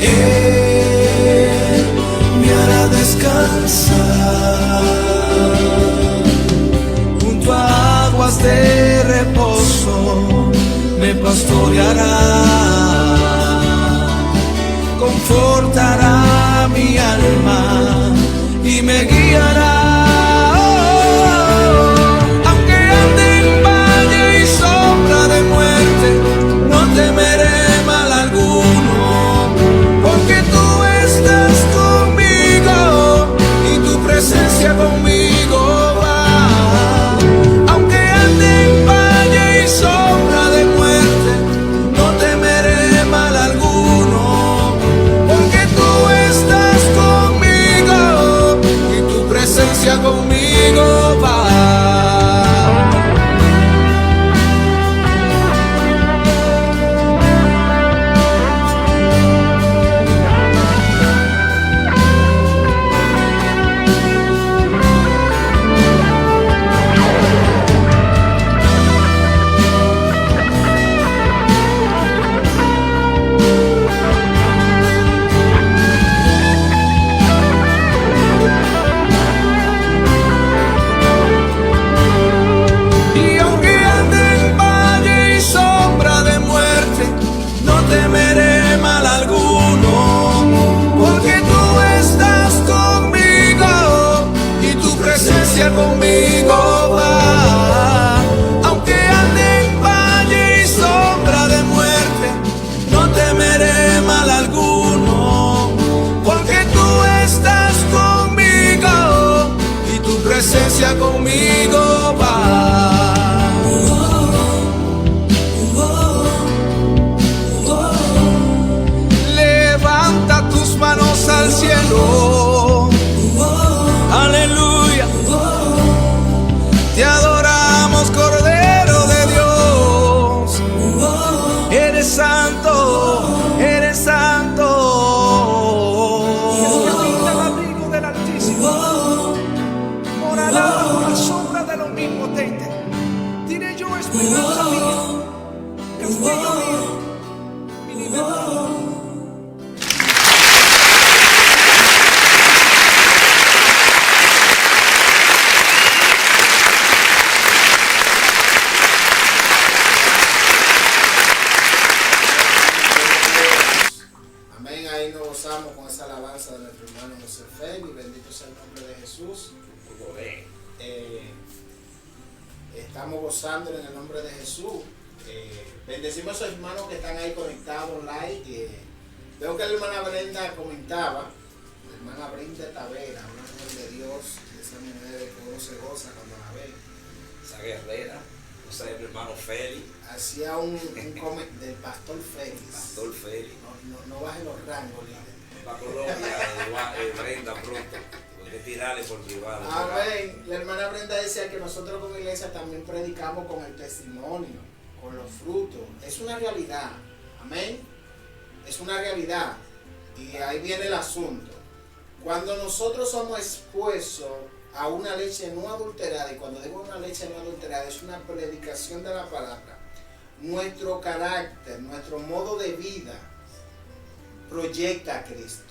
Él me hará descansar junto a aguas de reposo, me pastoreará, confortará mi alma y me guiará. Aunque ande en valle y sombra de muerte, no temeré mal alguno, porque tú estás conmigo y tu presencia conmigo va. Aunque ande en valle y sombra de muerte, no temeré mal alguno, porque tú estás conmigo y tu presencia conmigo va. morará bajo la sombra del Omnipotente. Diré yo, esperanza mía, castillo mío, mi libertador. Amén, ahí nos gozamos con esa alabanza de nuestro hermano José Félix, bendito sea el nombre de Jesús. Estamos gozando en el nombre de Jesús. Bendecimos a esos hermanos que están ahí conectados online. Veo que la hermana Brenda comentaba, la hermana Brenda Tavera, una mujer de Dios, esa mujer que uno se goza cuando la ve. Esa guerrera, o sea, el hermano Félix. Hacía un del pastor Félix. Pastor Félix. No baje los rangos, líder. Para Colombia, Brenda pronto. Hay que tirarle por privado. Amén. La hermana Brenda decía que nosotros como iglesia también predicamos con el testimonio, con los frutos. Es una realidad. Amén. Es una realidad. Y ahí viene el asunto. Cuando nosotros somos expuestos a una leche no adulterada, y cuando digo una leche no adulterada, es una predicación de la palabra, nuestro carácter, nuestro modo de vida proyecta a Cristo.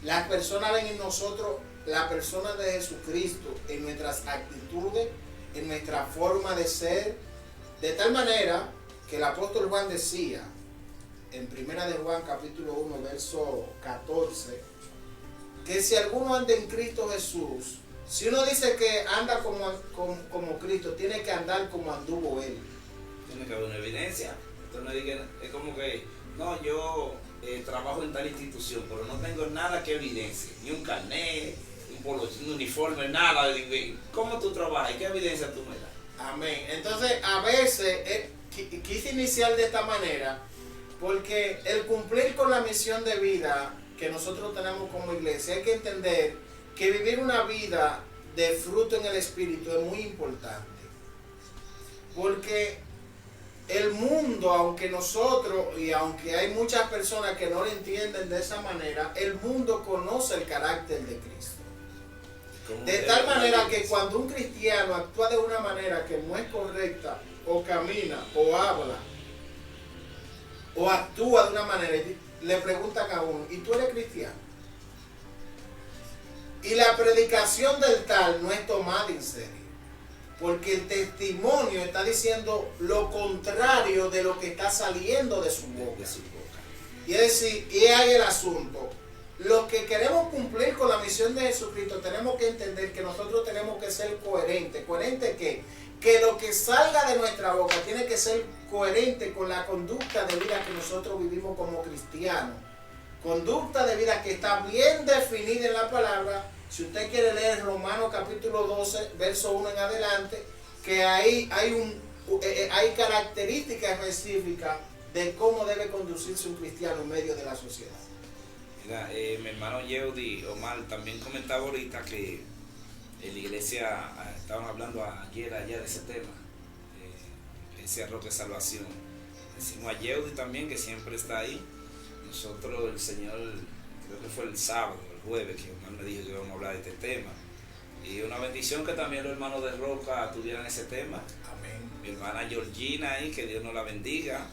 Las personas ven en nosotros la persona de Jesucristo, en nuestras actitudes, en nuestra forma de ser, de tal manera que el apóstol Juan decía en 1 de Juan capítulo 1 verso 14, que si alguno anda en Cristo Jesús, si uno dice que anda como Cristo, tiene que andar como anduvo Él. Tiene que haber una evidencia. Entonces es como que, no, yo trabajo en tal institución, pero no tengo nada que evidencie, ni un carnet, un uniforme, nada. ¿Cómo tú trabajas? ¿Qué evidencia tú me das? Amén. Entonces, a veces quise iniciar de esta manera, porque el cumplir con la misión de vida que nosotros tenemos como iglesia, hay que entender que vivir una vida de fruto en el Espíritu es muy importante. Porque el mundo, aunque nosotros, y aunque hay muchas personas que no lo entienden de esa manera, el mundo conoce el carácter de Cristo. De tal manera que cuando un cristiano actúa de una manera que no es correcta, o camina, o habla, o actúa de una manera, le preguntan a uno, ¿y tú eres cristiano? Y la predicación del tal no es tomada en serio, porque el testimonio está diciendo lo contrario de lo que está saliendo de su boca. Y es decir, y ahí el asunto. Los que queremos cumplir con la misión de Jesucristo tenemos que entender que nosotros tenemos que ser coherentes. ¿Coherente qué? Que lo que salga de nuestra boca tiene que ser coherente con la conducta de vida que nosotros vivimos como cristianos. Conducta de vida que está bien definida en la palabra. Si usted quiere leer Romanos capítulo 12, verso 1 en adelante, que ahí hay características específicas de cómo debe conducirse un cristiano en medio de la sociedad. Mira, mi hermano Yeudi Omar también comentaba ahorita que en la iglesia estaban hablando ayer allá de ese tema, Iglesia Roca de Salvación. Decimos a Yeudi también, que siempre está ahí. Nosotros, el Señor, creo que fue el sábado, el jueves, que Omar me dijo que íbamos a hablar de este tema. Y una bendición que también los hermanos de Roca tuvieran ese tema. Amén. Mi hermana Georgina ahí, que Dios nos la bendiga.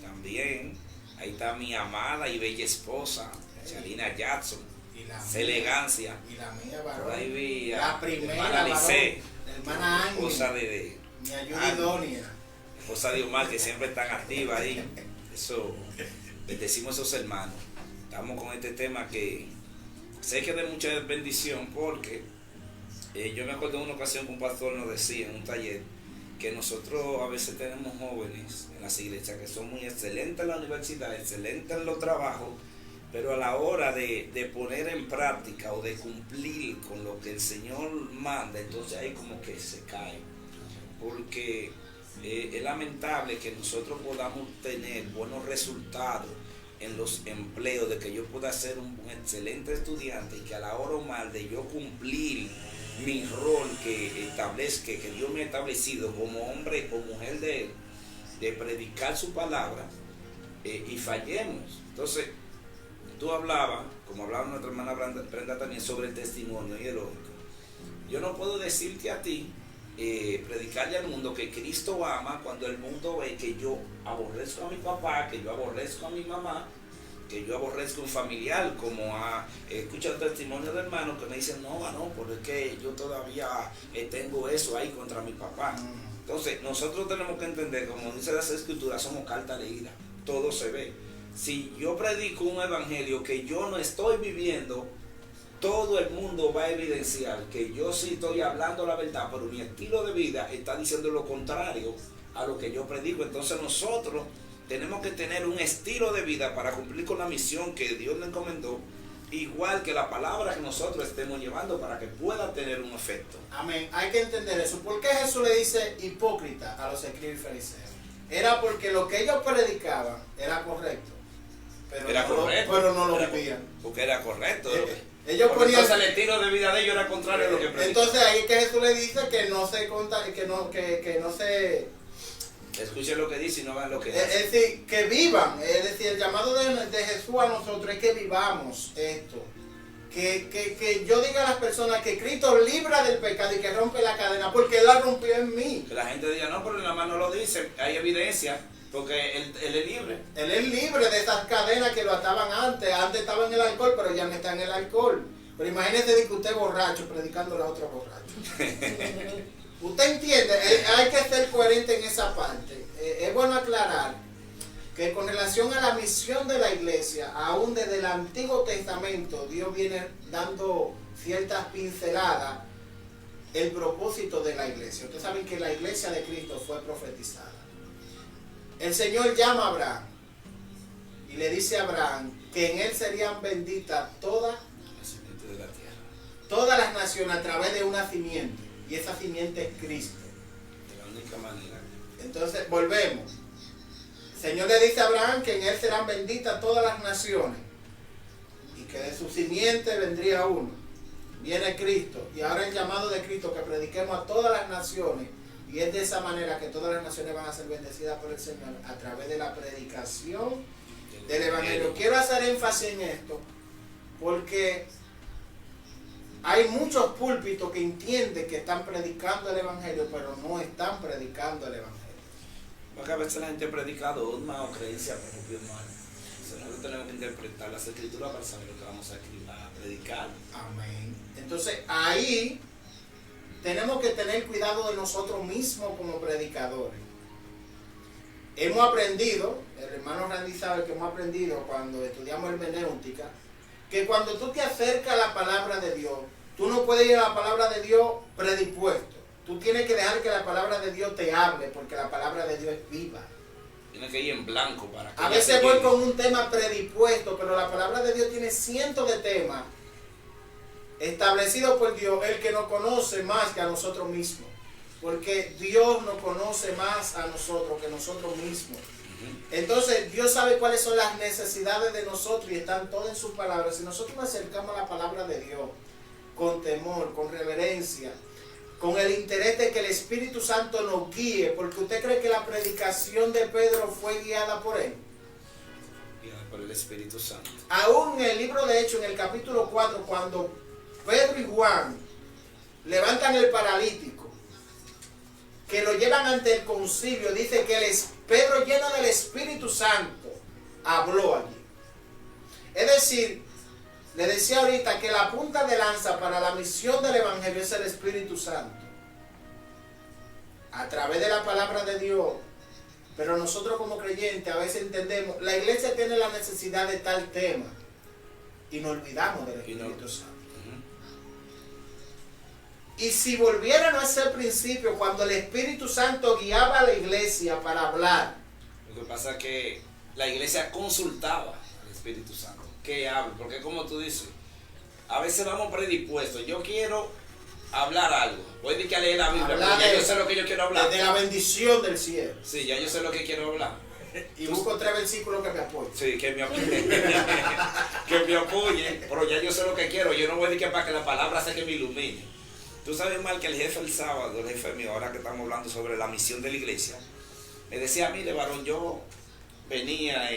También, ahí está mi amada y bella esposa, Charina Jackson. Elegancia. Y la mía, varón. Por ahí vi la primera, hermana Lice, hermana Ángel, esposa de mi ayuda idónea, esposa de Omar, que siempre están activas ahí. Eso, bendecimos a esos hermanos. Estamos con este tema que sé que es de mucha bendición, porque yo me acuerdo de una ocasión que un pastor nos decía en un taller que nosotros a veces tenemos jóvenes en las iglesias que son muy excelentes en la universidad, excelentes en los trabajos, pero a la hora de poner en práctica o de cumplir con lo que el Señor manda, entonces ahí como que se cae. Porque es lamentable que nosotros podamos tener buenos resultados en los empleos, de que yo pueda ser un excelente estudiante y que a la hora o mal de yo cumplir mi rol que establezca, que Dios me ha establecido como hombre o mujer de Él, de predicar su palabra, y fallemos. Entonces, tú hablabas, como hablaba nuestra hermana Brenda también, sobre el testimonio y el lógico. Yo no puedo decirte a ti, predicarle al mundo que Cristo ama cuando el mundo ve que yo aborrezco a mi papá, que yo aborrezco a mi mamá, que yo aborrezco a un familiar, como escucho testimonios de hermanos que me dicen, no, porque yo todavía tengo eso ahí contra mi papá. Entonces, nosotros tenemos que entender, como dice las Escrituras, somos carta leída, todo se ve. Si yo predico un evangelio que yo no estoy viviendo, todo el mundo va a evidenciar que yo sí estoy hablando la verdad, pero mi estilo de vida está diciendo lo contrario a lo que yo predico. Entonces nosotros tenemos que tener un estilo de vida para cumplir con la misión que Dios nos encomendó, igual que la palabra que nosotros estemos llevando para que pueda tener un efecto. Amén. Hay que entender eso. ¿Por qué Jesús le dice hipócrita a los escribas y fariseos? Era porque lo que ellos predicaban era correcto. Pero no lo vivían. Porque era correcto. Ellos ponían, entonces el estilo de vida de ellos era contrario a lo que predicaban. Entonces ahí que Jesús le dice que no se escuchen lo que dice y no hagan lo que hace. Es decir, que vivan. Es decir, el llamado de Jesús a nosotros es que vivamos esto. Que yo diga a las personas que Cristo libra del pecado y que rompe la cadena, porque Él la rompió en mí. Que la gente diga, no, pero nada más no lo dice, hay evidencia, porque él es libre. Él es libre de esas cadenas que lo ataban antes. Antes estaba en el alcohol, pero ya no está en el alcohol. Pero imagínese de que usted es borracho predicando a otro borracho. Usted entiende, hay que ser coherente en esa parte. Es bueno aclarar que con relación a la misión de la iglesia, aún desde el Antiguo Testamento, Dios viene dando ciertas pinceladas el propósito de la iglesia. Ustedes saben que la iglesia de Cristo fue profetizada. El Señor llama a Abraham y le dice a Abraham que en él serían benditas todas las naciones a través de una simiente. Y esa simiente es Cristo. De la única manera. Entonces, volvemos. El Señor le dice a Abraham que en él serán benditas todas las naciones. Y que de su simiente vendría uno. Viene Cristo. Y ahora el llamado de Cristo que prediquemos a todas las naciones. Y es de esa manera que todas las naciones van a ser bendecidas por el Señor a través de la predicación del Evangelio. Quiero hacer énfasis en esto porque hay muchos púlpitos que entienden que están predicando el Evangelio, pero no están predicando el Evangelio. Porque a veces la gente predica dogma o creencia propia, hermano. Nosotros tenemos que interpretar las Escrituras para saber lo que vamos a predicar. Amén. Entonces ahí tenemos que tener cuidado de nosotros mismos como predicadores. Hemos aprendido, el hermano Randy sabe que hemos aprendido cuando estudiamos hermenéutica, que cuando tú te acercas a la palabra de Dios, tú no puedes ir a la palabra de Dios predispuesto. Tú tienes que dejar que la palabra de Dios te hable, porque la palabra de Dios es viva. Tienes que ir en blanco para que... A veces voy con un tema predispuesto, pero la palabra de Dios tiene cientos de temas establecidos por Dios, el que nos conoce más que a nosotros mismos. Porque Dios nos conoce más a nosotros que nosotros mismos. Entonces Dios sabe cuáles son las necesidades de nosotros y están todas en sus palabras. Si nosotros nos acercamos a la palabra de Dios con temor, con reverencia, con el interés de que el Espíritu Santo nos guíe, porque usted cree que la predicación de Pedro fue guiada por él. Guiada por el Espíritu Santo. Aún en el libro de Hechos, en el capítulo 4, cuando Pedro y Juan levantan el paralítico, que lo llevan ante el concilio, dice que Pedro, lleno del Espíritu Santo, habló allí. Es decir, le decía ahorita que la punta de lanza para la misión del Evangelio es el Espíritu Santo. A través de la palabra de Dios. Pero nosotros como creyentes a veces entendemos, la iglesia tiene la necesidad de tal tema y nos olvidamos del Espíritu Santo. Y si volviéramos a ese principio, cuando el Espíritu Santo guiaba a la iglesia para hablar. Lo que pasa es que la iglesia consultaba al Espíritu Santo. ¿Qué hablo? Porque como tú dices, a veces vamos predispuestos. Yo quiero hablar algo. Voy a leer la Biblia, pero ya yo sé lo que yo quiero hablar. De la bendición del cielo. Sí, ya yo sé lo que quiero hablar. Y busco 3 versículos que me apoyen. Sí, que me apoyen. Que me apoyen, pero ya yo sé lo que quiero. Yo no voy a decir que para que la palabra sea que me ilumine. Tú sabes mal que el jefe el sábado, el jefe mío, ahora que estamos hablando sobre la misión de la iglesia, me decía, mire varón, yo venía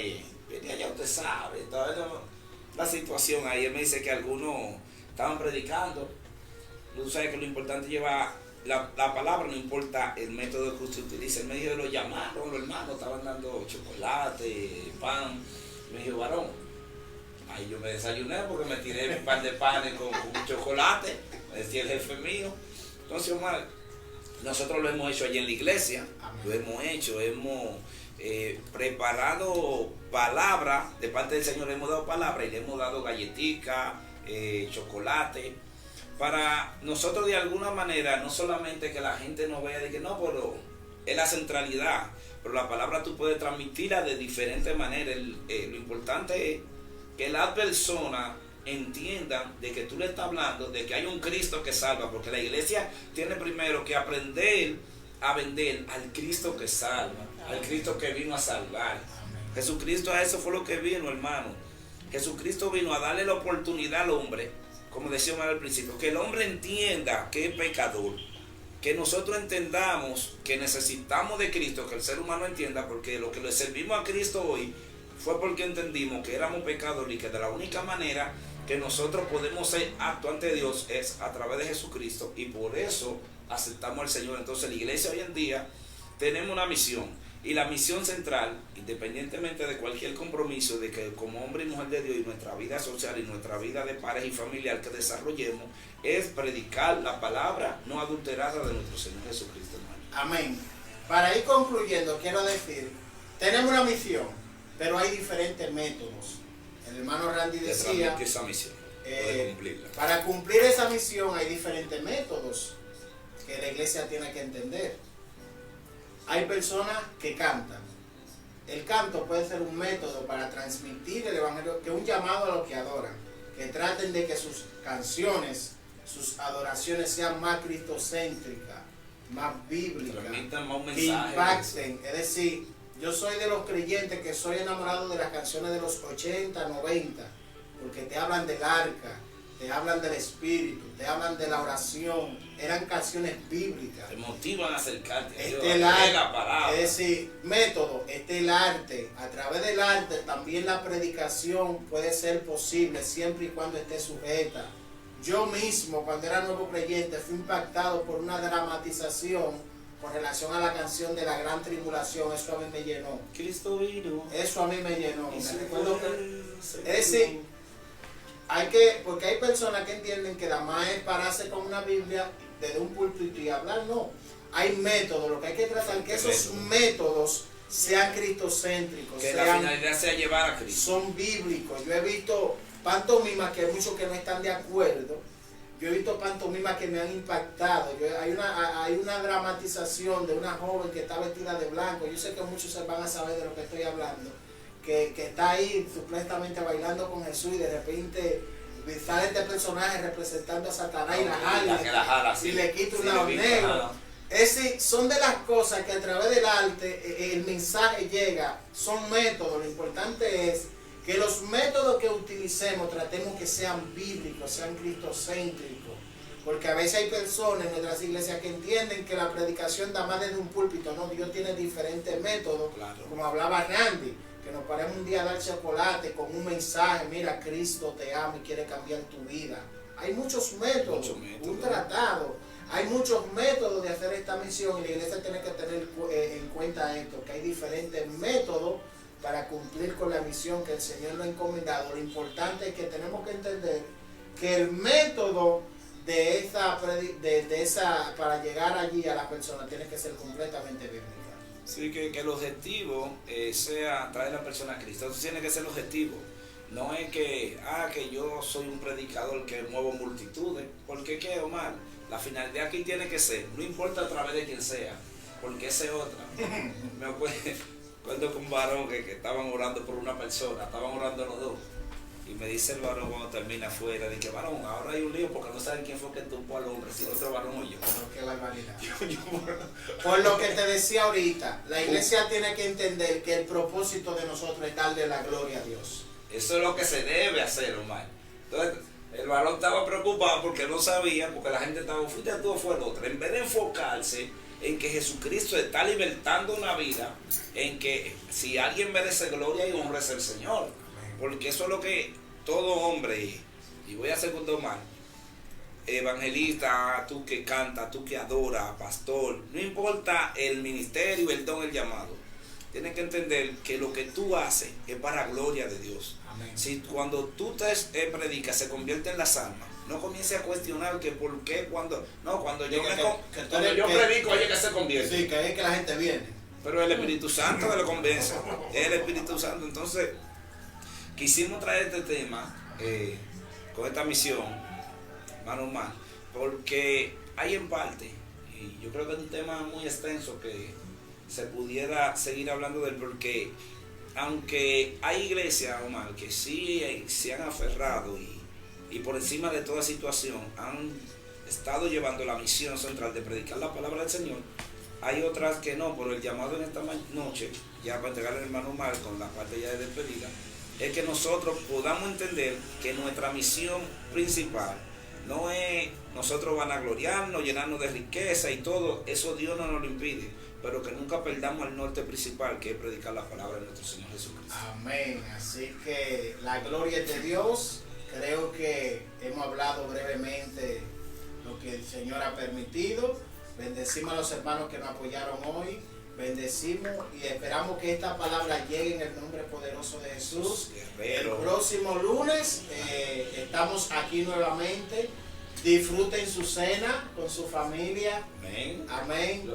ya usted sabe, la situación ahí. Él me dice que algunos estaban predicando. Tú sabes que lo importante es llevar la palabra, no importa el método que usted utilice. Él me dijo, lo llamaron, los hermanos estaban dando chocolate, pan. Me dijo, varón, ahí yo me desayuné porque me tiré un par de panes con chocolate, me decía el jefe mío. Entonces, Omar, nosotros lo hemos hecho allí en la iglesia. Amén. Lo hemos hecho, hemos preparado palabra de parte del Señor, le hemos dado palabra y le hemos dado galletica, chocolate, para nosotros de alguna manera, no solamente que la gente nos vea de que no, pero es la centralidad, pero la palabra tú puedes transmitirla de diferentes maneras. Lo importante es que las personas entiendan de que tú le estás hablando, de que hay un Cristo que salva, porque la iglesia tiene primero que aprender a vender al Cristo que salva, al Cristo que vino a salvar. Jesucristo a eso fue lo que vino, hermano. Jesucristo vino a darle la oportunidad al hombre, como decíamos al principio, que el hombre entienda que es pecador, que nosotros entendamos que necesitamos de Cristo, que el ser humano entienda, porque lo que le servimos a Cristo hoy fue porque entendimos que éramos pecadores y que de la única manera que nosotros podemos ser aptos ante Dios es a través de Jesucristo, y por eso aceptamos al Señor. Entonces la iglesia hoy en día tenemos una misión, y la misión central, independientemente de cualquier compromiso de que como hombre y mujer de Dios y nuestra vida social y nuestra vida de pareja y familiar que desarrollemos, es predicar la palabra no adulterada de nuestro Señor Jesucristo, hermano. Amén. Para ir concluyendo, quiero decir, tenemos una misión, pero hay diferentes métodos. El hermano Randy decía, esa misión, para cumplir esa misión hay diferentes métodos que la iglesia tiene que entender. Hay personas que cantan. El canto puede ser un método para transmitir el evangelio, que es un llamado a los que adoran, que traten de que sus canciones, sus adoraciones sean más cristocéntricas, más bíblicas, que impacten. Es decir, yo soy de los creyentes que soy enamorado de las canciones de los 80, 90, porque te hablan del arca, te hablan del espíritu, te hablan de la oración. Eran canciones bíblicas. Te motivan a acercarte a Dios, la palabra. Es decir, método, el arte. A través del arte también la predicación puede ser posible siempre y cuando esté sujeta. Yo mismo, cuando era nuevo creyente, fui impactado por una dramatización con relación a la canción de la gran tribulación. Eso a mí me llenó. Cristo vino. Eso a mí me llenó. Me recuerdo que, es decir, porque hay personas que entienden que la más es pararse con una Biblia desde un púlpito y hablar. No, hay métodos. Lo que hay que tratar es que esos métodos sean cristocéntricos, que la finalidad sea llevar a Cristo, son bíblicos. Yo he visto pantomimas que hay muchos que no están de acuerdo. Yo he visto pantomimas que me han impactado. Hay una dramatización de una joven que está vestida de blanco. Yo sé que muchos se van a saber de lo que estoy hablando, que está ahí supuestamente bailando con Jesús, y de repente sale este personaje representando a Satanás y la jala y le quita un lado negro. Es decir, son de las cosas que a través del arte el mensaje llega. Son métodos. Lo importante es que los métodos que utilicemos tratemos que sean bíblicos, sean cristocéntricos, porque a veces hay personas en nuestras iglesias que entienden que la predicación da más desde un púlpito. No, Dios tiene diferentes métodos, claro. Como hablaba Randy, que nos paremos un día a dar chocolate con un mensaje: mira, Cristo te ama y quiere cambiar tu vida. Hay muchos métodos, un tratado, hay muchos métodos de hacer esta misión, y la iglesia tiene que tener en cuenta esto, que hay diferentes métodos para cumplir con la misión que el Señor nos ha encomendado. Lo importante es que tenemos que entender que el método para llegar allí a la persona tiene que ser completamente bíblico. Sí, que el objetivo sea traer a la persona a Cristo. Eso tiene que ser el objetivo. No es que yo soy un predicador que muevo multitudes. Porque ¿qué, Omar? La finalidad aquí tiene que ser, no importa a través de quien sea, porque esa es otra. Me acuerdo con un varón que estaban orando por una persona, estaban orando los dos. Y me dice el varón cuando termina afuera, de que varón, ahora hay un lío porque no saben quién fue que tumbó al hombre, si otro varón o yo. Qué barbaridad. Por lo que te decía ahorita, la iglesia tiene que entender que el propósito de nosotros es darle la gloria a Dios. Eso es lo que se debe hacer, Omar. Entonces, el varón estaba preocupado porque no sabía, porque la gente estaba, fuiste tú o fue el otro. En vez de enfocarse en que Jesucristo está libertando una vida, en que si alguien merece gloria y honra es el Señor. Porque eso es lo que todo hombre, y voy a hacer con mal, evangelista, tú que canta, tú que adora, pastor, no importa el ministerio, el don, el llamado, tienes que entender que lo que tú haces es para gloria de Dios. Amén. Si cuando tú te predicas se convierte en las almas, no comiences a cuestionar que por qué, cuando yo predico, oye, que se convierte. Sí, que es que la gente viene. Pero el Espíritu Santo que lo convence, es el Espíritu Santo. Entonces, quisimos traer este tema con esta misión, mano mal, porque hay en parte, y yo creo que es un tema muy extenso que se pudiera seguir hablando de él, porque aunque hay iglesias, Omar, que sí se han aferrado y por encima de toda situación han estado llevando la misión central de predicar la palabra del Señor, hay otras que no, por el llamado en esta noche, ya para entregarle al hermano Omar con la parte ya de despedida, es que nosotros podamos entender que nuestra misión principal no es nosotros vanagloriarnos, llenarnos de riqueza y todo, eso Dios no nos lo impide, pero que nunca perdamos el norte principal, que es predicar la palabra de nuestro Señor Jesucristo. Amén. Así que la gloria es de Dios. Creo que hemos hablado brevemente lo que el Señor ha permitido. Bendecimos a los hermanos que nos apoyaron hoy. Bendecimos y esperamos que esta palabra llegue en el nombre poderoso de Jesús. Guerrero. El próximo lunes estamos aquí nuevamente. Disfruten su cena con su familia. Amén. Amén.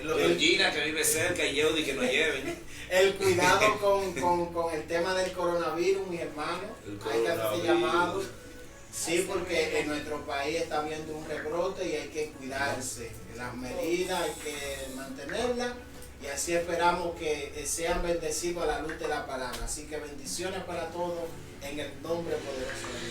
Georgina, que vive cerca, y Yeudi, que nos lleven. El cuidado con el tema del coronavirus, mis hermanos. Hay que hacer llamado. Sí, porque en nuestro país está habiendo un rebrote y hay que cuidarse. Las medidas hay que mantenerlas y así esperamos que sean bendecidos a la luz de la palabra. Así que bendiciones para todos en el nombre poderoso de Jesús.